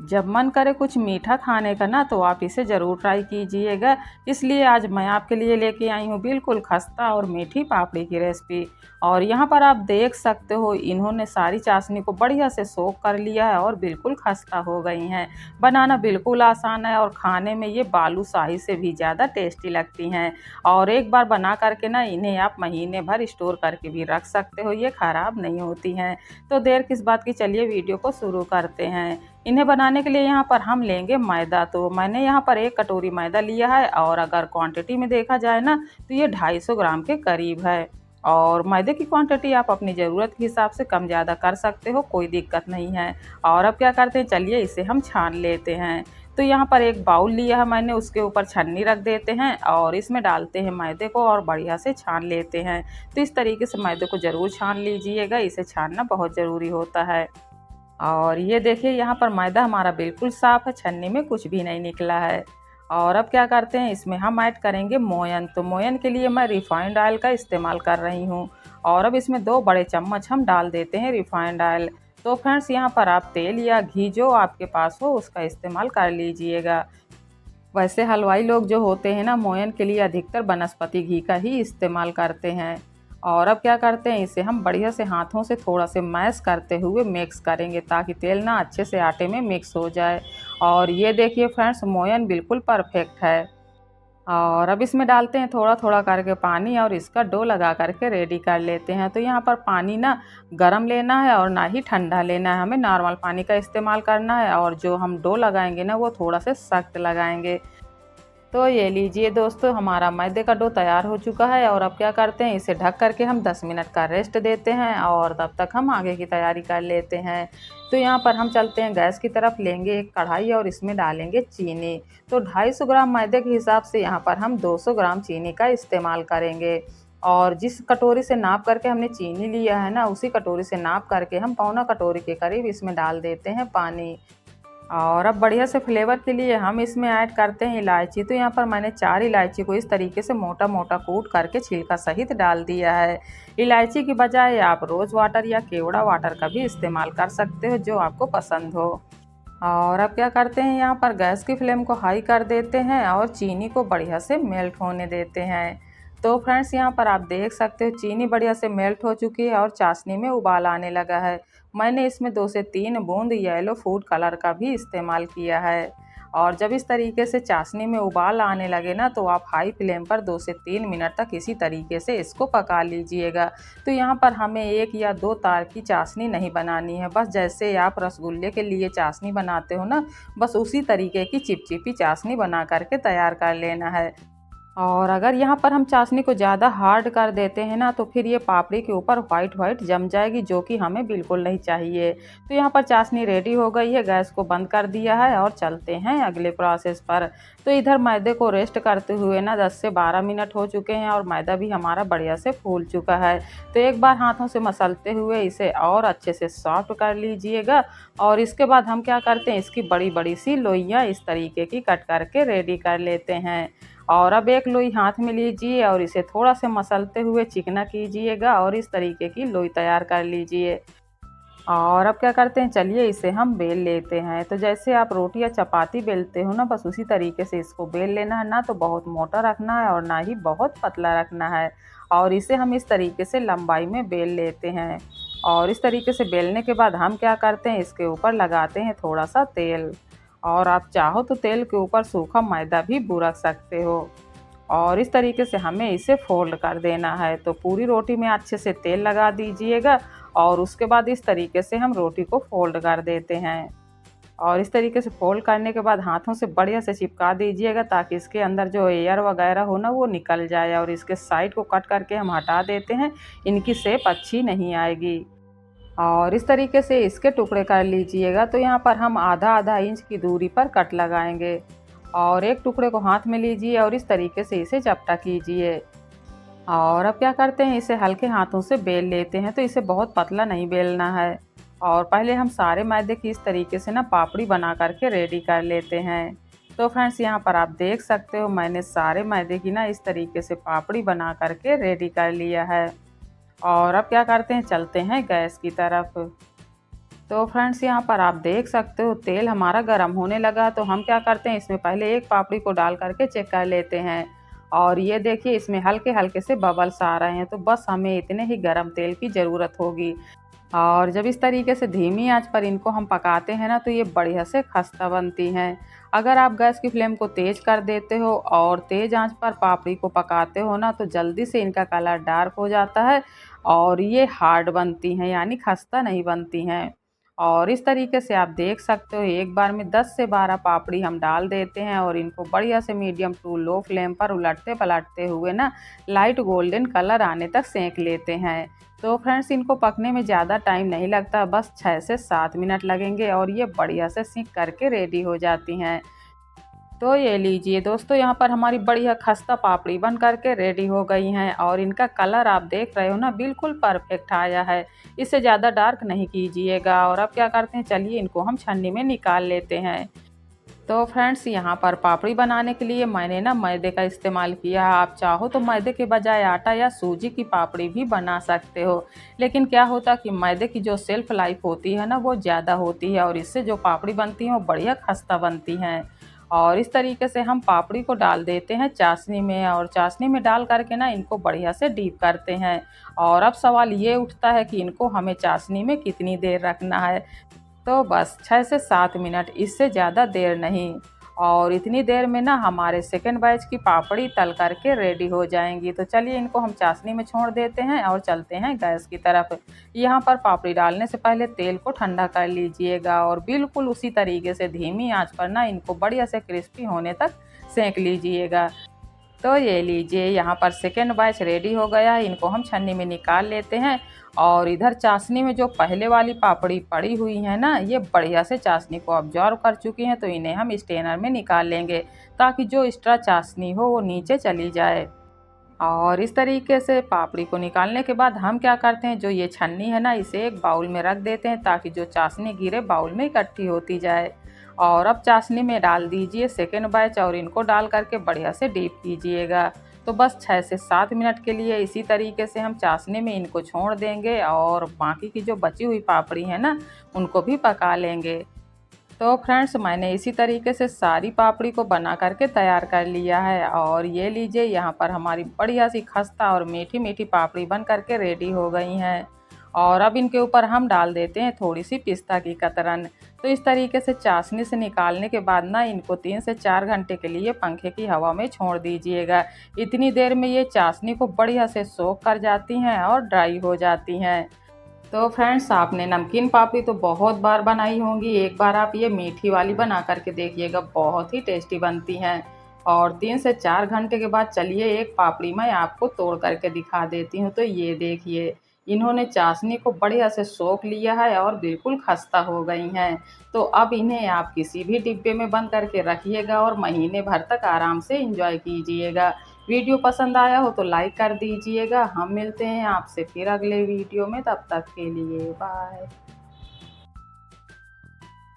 जब मन करे कुछ मीठा खाने का ना तो आप इसे ज़रूर ट्राई कीजिएगा। इसलिए आज मैं आपके लिए लेके आई हूँ बिल्कुल खस्ता और मीठी पापड़ी की रेसिपी। और यहाँ पर आप देख सकते हो इन्होंने सारी चाशनी को बढ़िया से सोख कर लिया है और बिल्कुल खस्ता हो गई हैं। बनाना बिल्कुल आसान है और खाने में ये बालूशाही से भी ज़्यादा टेस्टी लगती हैं। और एक बार बना करके ना इन्हें आप महीने भर स्टोर करके भी रख सकते हो, ये ख़राब नहीं होती हैं। तो देर किस बात की, चलिए वीडियो को शुरू करते हैं। इन्हें बनाने के लिए यहाँ पर हम लेंगे मैदा। तो मैंने यहाँ पर 1 कटोरी मैदा लिया है और अगर क्वांटिटी में देखा जाए ना तो ये 250 ग्राम के करीब है। और मैदे की क्वांटिटी आप अपनी ज़रूरत के हिसाब से कम ज़्यादा कर सकते हो, कोई दिक्कत नहीं है। और अब क्या करते हैं, चलिए इसे हम छान लेते हैं। तो यहाँ पर एक बाउल लिया है मैंने, उसके ऊपर छन्नी रख देते हैं और इसमें डालते हैं मैदे को और बढ़िया से छान लेते हैं। तो इस तरीके से मैदे को ज़रूर छान लीजिएगा, इसे छानना बहुत ज़रूरी होता है। और ये देखिए यहाँ पर मैदा हमारा बिल्कुल साफ़ है, छन्नी में कुछ भी नहीं निकला है। और अब क्या करते हैं, इसमें हम ऐड करेंगे मोयन। तो मोयन के लिए मैं रिफाइंड ऑयल का इस्तेमाल कर रही हूँ। और अब इसमें 2 बड़े चम्मच हम डाल देते हैं रिफाइंड ऑयल। तो फ्रेंड्स यहाँ पर आप तेल या घी जो आपके पास हो उसका इस्तेमाल कर लीजिएगा। वैसे हलवाई लोग जो होते हैं ना, मोयन के लिए अधिकतर वनस्पति घी का ही इस्तेमाल करते हैं। और अब क्या करते हैं, इसे हम बढ़िया से हाथों से थोड़ा से मैश करते हुए मिक्स करेंगे ताकि तेल ना अच्छे से आटे में मिक्स हो जाए। और ये देखिए फ्रेंड्स, मोयन बिल्कुल परफेक्ट है। और अब इसमें डालते हैं थोड़ा थोड़ा करके पानी और इसका डो लगा करके रेडी कर लेते हैं। तो यहाँ पर पानी ना गरम लेना है और ना ही ठंडा लेना है, हमें नॉर्मल पानी का इस्तेमाल करना है। और जो हम डो लगाएंगे ना वो थोड़ा से सख्त लगाएंगे। तो ये लीजिए दोस्तों, हमारा मैदे का डो तैयार हो चुका है। और अब क्या करते हैं, इसे ढक करके हम 10 मिनट का रेस्ट देते हैं और तब तक हम आगे की तैयारी कर लेते हैं। तो यहाँ पर हम चलते हैं गैस की तरफ, लेंगे एक कढ़ाई और इसमें डालेंगे चीनी। तो 250 ग्राम मैदे के हिसाब से यहाँ पर हम 200 ग्राम चीनी का इस्तेमाल करेंगे। और जिस कटोरी से नाप करके हमने चीनी लिया है ना, उसी कटोरी से नाप करके हम पौना कटोरी के करीब इसमें डाल देते हैं पानी। और अब बढ़िया से फ्लेवर के लिए हम इसमें ऐड करते हैं इलायची। तो यहाँ पर मैंने 4 इलायची को इस तरीके से मोटा मोटा कूट करके छिलका सहित डाल दिया है। इलायची की बजाय आप रोज़ वाटर या केवड़ा वाटर का भी इस्तेमाल कर सकते हो, जो आपको पसंद हो। और अब क्या करते हैं, यहाँ पर गैस की फ्लेम को हाई कर देते हैं और चीनी को बढ़िया से मेल्ट होने देते हैं। तो फ्रेंड्स यहाँ पर आप देख सकते हो चीनी बढ़िया से मेल्ट हो चुकी है और चाशनी में उबाल आने लगा है। मैंने इसमें 2 से 3 बूंद येलो फूड कलर का भी इस्तेमाल किया है। और जब इस तरीके से चाशनी में उबाल आने लगे ना तो आप हाई फ्लेम पर 2 से 3 मिनट तक इसी तरीके से इसको पका लीजिएगा। तो यहाँ पर हमें 1 या 2 तार की चाशनी नहीं बनानी है, बस जैसे आप रसगुल्ले के लिए चाशनी बनाते हो ना, बस उसी तरीके की चिपचिपी चाशनी बना करके तैयार कर लेना है। और अगर यहाँ पर हम चाशनी को ज़्यादा हार्ड कर देते हैं ना तो फिर ये पापड़ी के ऊपर वाइट वाइट जम जाएगी, जो कि हमें बिल्कुल नहीं चाहिए। तो यहाँ पर चाशनी रेडी हो गई है, गैस को बंद कर दिया है और चलते हैं अगले प्रोसेस पर। तो इधर मैदे को रेस्ट करते हुए ना 10 से 12 मिनट हो चुके हैं और मैदा भी हमारा बढ़िया से फूल चुका है। तो एक बार हाथों से मसलते हुए इसे और अच्छे से सॉफ्ट कर लीजिएगा। और इसके बाद हम क्या करते हैं, इसकी बड़ी बड़ी सी लोइयाँ इस तरीके की कट करके रेडी कर लेते हैं। और अब एक लोई हाथ में लीजिए और इसे थोड़ा से मसलते हुए चिकना कीजिएगा और इस तरीके की लोई तैयार कर लीजिए। और अब क्या करते हैं, चलिए इसे हम बेल लेते हैं। तो जैसे आप रोटी या चपाती बेलते हो ना, बस उसी तरीके से इसको बेल लेना है, ना तो बहुत मोटा रखना है और ना ही बहुत पतला रखना है। और इसे हम इस तरीके से लंबाई में बेल लेते हैं। और इस तरीके से बेलने के बाद हम क्या करते हैं, इसके ऊपर लगाते हैं थोड़ा सा तेल। और आप चाहो तो तेल के ऊपर सूखा मैदा भी बुरक सकते हो। और इस तरीके से हमें इसे फोल्ड कर देना है। तो पूरी रोटी में अच्छे से तेल लगा दीजिएगा और उसके बाद इस तरीके से हम रोटी को फोल्ड कर देते हैं। और इस तरीके से फोल्ड करने के बाद हाथों से बढ़िया से चिपका दीजिएगा ताकि इसके अंदर जो एयर वगैरह हो ना वो निकल जाए। और इसके साइड को कट करके हम हटा देते हैं, इनकी शेप अच्छी नहीं आएगी। और इस तरीके से इसके टुकड़े कर लीजिएगा। तो यहाँ पर हम आधा आधा इंच की दूरी पर कट लगाएंगे। और एक टुकड़े को हाथ में लीजिए और इस तरीके से इसे चपटा कीजिए। और अब क्या करते हैं, इसे हल्के हाथों से बेल लेते हैं। तो इसे बहुत पतला नहीं बेलना है। और पहले हम सारे मैदे की इस तरीके से ना पापड़ी बना करके रेडी कर लेते हैं। तो फ्रेंड्स यहाँ पर आप देख सकते हो मैंने सारे मैदे की ना इस तरीके से पापड़ी बना करके रेडी कर लिया है। और अब क्या करते हैं, चलते हैं गैस की तरफ। तो फ्रेंड्स यहाँ पर आप देख सकते हो तेल हमारा गर्म होने लगा, तो हम क्या करते हैं इसमें पहले एक पापड़ी को डाल करके चेक कर लेते हैं। और ये देखिए इसमें हल्के हल्के से बबल्स आ रहे हैं, तो बस हमें इतने ही गर्म तेल की ज़रूरत होगी। और जब इस तरीके से धीमी आंच पर इनको हम पकाते हैं ना, तो ये बढ़िया से खस्ता बनती हैं। अगर आप गैस की फ्लेम को तेज़ कर देते हो और तेज़ आंच पर पापड़ी को पकाते हो ना, तो जल्दी से इनका कलर डार्क हो जाता है और ये हार्ड बनती हैं, यानी खस्ता नहीं बनती हैं। और इस तरीके से आप देख सकते हो एक बार में 10 से 12 पापड़ी हम डाल देते हैं और इनको बढ़िया से मीडियम टू लो फ्लेम पर उलटते पलटते हुए ना लाइट गोल्डन कलर आने तक सेंक लेते हैं। तो फ्रेंड्स इनको पकने में ज़्यादा टाइम नहीं लगता, बस 6 से 7 मिनट लगेंगे और ये बढ़िया से सिक करके रेडी हो जाती हैं। तो ये लीजिए दोस्तों, यहाँ पर हमारी बढ़िया खस्ता पापड़ी बन करके रेडी हो गई हैं और इनका कलर आप देख रहे हो ना, बिल्कुल परफेक्ट आया है। इससे ज़्यादा डार्क नहीं कीजिएगा। और अब क्या करते हैं, चलिए इनको हम छन्नी में निकाल लेते हैं। तो फ्रेंड्स यहाँ पर पापड़ी बनाने के लिए मैंने ना मैदे का इस्तेमाल किया है। आप चाहो तो मैदे के बजाय आटा या सूजी की पापड़ी भी बना सकते हो, लेकिन क्या होता कि मैदे की जो सेल्फ लाइफ होती है ना वो ज़्यादा होती है और इससे जो पापड़ी बनती है वो बढ़िया खस्ता बनती हैं। और इस तरीके से हम पापड़ी को डाल देते हैं चाशनी में और चाशनी में डाल करके ना इनको बढ़िया से डीप करते हैं। और अब सवाल ये उठता है कि इनको हमें चाशनी में कितनी देर रखना है। तो बस 6 से 7 मिनट, इससे ज़्यादा देर नहीं। और इतनी देर में ना हमारे सेकेंड बैच की पापड़ी तल करके रेडी हो जाएंगी। तो चलिए इनको हम चाशनी में छोड़ देते हैं और चलते हैं गैस की तरफ। यहाँ पर पापड़ी डालने से पहले तेल को ठंडा कर लीजिएगा और बिल्कुल उसी तरीके से धीमी आंच पर ना इनको बढ़िया से क्रिस्पी होने तक सेंक लीजिएगा। तो ये लीजिए यहाँ पर सेकेंड बैच रेडी हो गया है, इनको हम छन्नी में निकाल लेते हैं। और इधर चाशनी में जो पहले वाली पापड़ी पड़ी हुई है ना, ये बढ़िया से चाशनी को ऑब्जॉर्व कर चुकी हैं, तो इन्हें हम स्ट्रेनर में निकाल लेंगे ताकि जो एक्स्ट्रा चाशनी हो वो नीचे चली जाए। और इस तरीके से पापड़ी को निकालने के बाद हम क्या करते हैं, जो ये छन्नी है ना इसे एक बाउल में रख देते हैं ताकि जो चाशनी गिरे बाउल में इकट्ठी होती जाए। और अब चाशनी में डाल दीजिए सेकेंड बैच और इनको डाल करके बढ़िया से डीप कीजिएगा। तो बस 6 से 7 मिनट के लिए इसी तरीके से हम चाशनी में इनको छोड़ देंगे और बाकी की जो बची हुई पापड़ी है ना उनको भी पका लेंगे। तो फ्रेंड्स मैंने इसी तरीके से सारी पापड़ी को बना करके तैयार कर लिया है और ये लीजिए यहाँ पर हमारी बढ़िया सी खस्ता और मीठी मीठी पापड़ी बन करके रेडी हो गई हैं। और अब इनके ऊपर हम डाल देते हैं थोड़ी सी पिस्ता की कतरन। तो इस तरीके से चाशनी से निकालने के बाद ना इनको 3 से 4 घंटे के लिए पंखे की हवा में छोड़ दीजिएगा। इतनी देर में ये चाशनी को बढ़िया से सोख कर जाती हैं और ड्राई हो जाती हैं। तो फ्रेंड्स आपने नमकीन पापड़ी तो बहुत बार बनाई होंगी, एक बार आप ये मीठी वाली बना करके देखिएगा, बहुत ही टेस्टी बनती हैं। और 3 से 4 घंटे के बाद चलिए एक पापड़ी मैं आपको तोड़ करके दिखा देती हूँ। तो ये देखिए इन्होंने चाशनी को बढ़िया से सोख लिया है और बिल्कुल खस्ता हो गई हैं। तो अब इन्हें आप किसी भी डिब्बे में बंद करके रखिएगा और महीने भर तक आराम से एंजॉय कीजिएगा। वीडियो पसंद आया हो तो लाइक कर दीजिएगा। हम मिलते हैं आपसे फिर अगले वीडियो में, तब तक के लिए बाय।